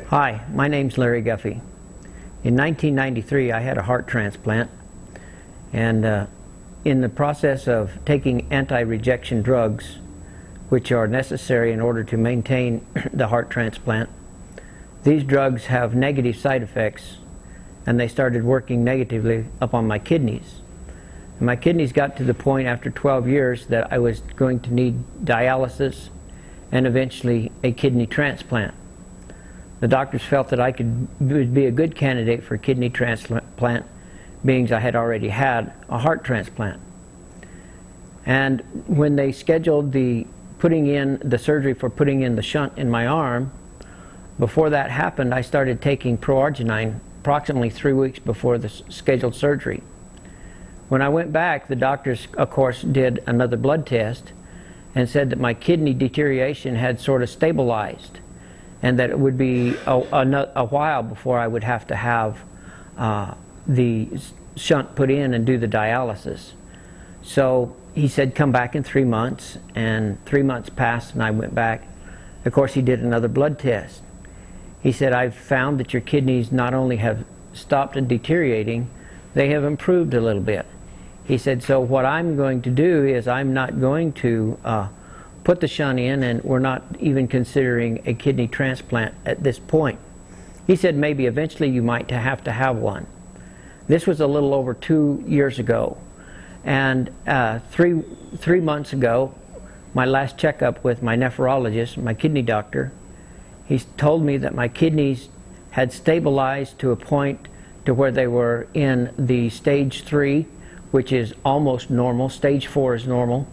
Hi, my name's Larry Guffey. In 1993 I had a heart transplant, and in the process of taking anti-rejection drugs, which are necessary in order to maintain the heart transplant, these drugs have negative side effects, and they started working negatively upon my kidneys. And my kidneys got to the point after 12 years that I was going to need dialysis and eventually a kidney transplant. The doctors felt that I would be a good candidate for a kidney transplant, being I had already had a heart transplant. And when they scheduled the surgery for putting in the shunt in my arm, before that happened, I started taking ProArgi9 approximately 3 weeks before the scheduled surgery. When I went back, the doctors, of course, did another blood test and said that my kidney deterioration had sort of stabilized, and that it would be a while before I would have to have the shunt put in and do the dialysis. So he said, come back in 3 months, and 3 months passed and I went back. Of course, he did another blood test. He said, I've found that your kidneys not only have stopped deteriorating, they have improved a little bit. He said, so what I'm going to do is I'm not going to put the shunt in, and we're not even considering a kidney transplant at this point. He said maybe eventually you might have to have one. This was a little over 2 years ago, and three months ago, my last checkup with my nephrologist, my kidney doctor, he told me that my kidneys had stabilized to a point to where they were in the stage 3, which is almost normal. Stage 4 is normal,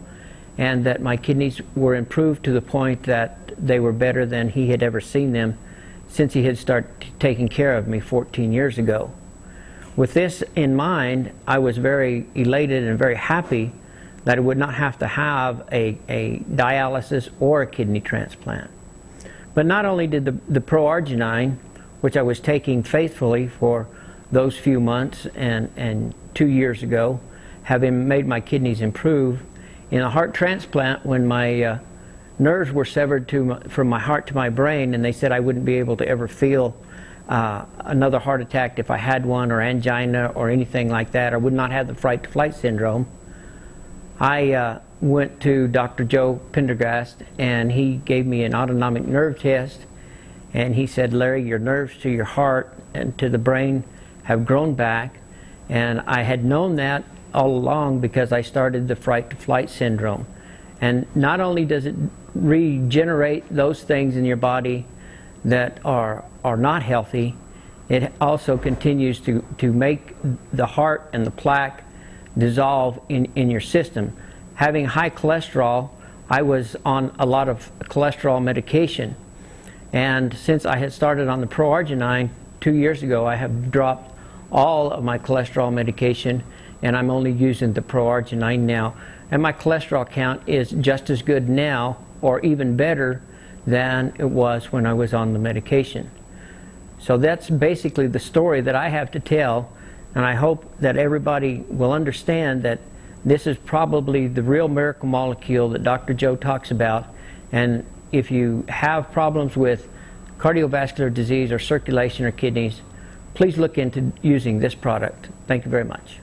and that my kidneys were improved to the point that they were better than he had ever seen them since he had started taking care of me 14 years ago. With this in mind, I was very elated and very happy that I would not have to have a dialysis or a kidney transplant. But not only did the ProArgi9, which I was taking faithfully for those few months and 2 years ago, have made my kidneys improve. In a heart transplant, when my nerves were severed from my heart to my brain, and they said I wouldn't be able to ever feel another heart attack if I had one, or angina or anything like that, or would not have the fright to flight syndrome, I went to Dr. Joe Prendergast, and he gave me an autonomic nerve test, and he said, Larry, your nerves to your heart and to the brain have grown back. And I had known that all along because I started the fright to flight syndrome. And not only does it regenerate those things in your body that are not healthy, it also continues to make the heart and the plaque dissolve in your system. Having high cholesterol, I was on a lot of cholesterol medication, and since I had started on the ProArgi9 2 years ago, I have dropped all of my cholesterol medication, and I'm only using the ProArgi9 now, and my cholesterol count is just as good now, or even better than it was when I was on the medication. So that's basically the story that I have to tell, and I hope that everybody will understand that this is probably the real miracle molecule that Dr. Joe talks about. And if you have problems with cardiovascular disease or circulation or kidneys, please look into using this product. Thank you very much.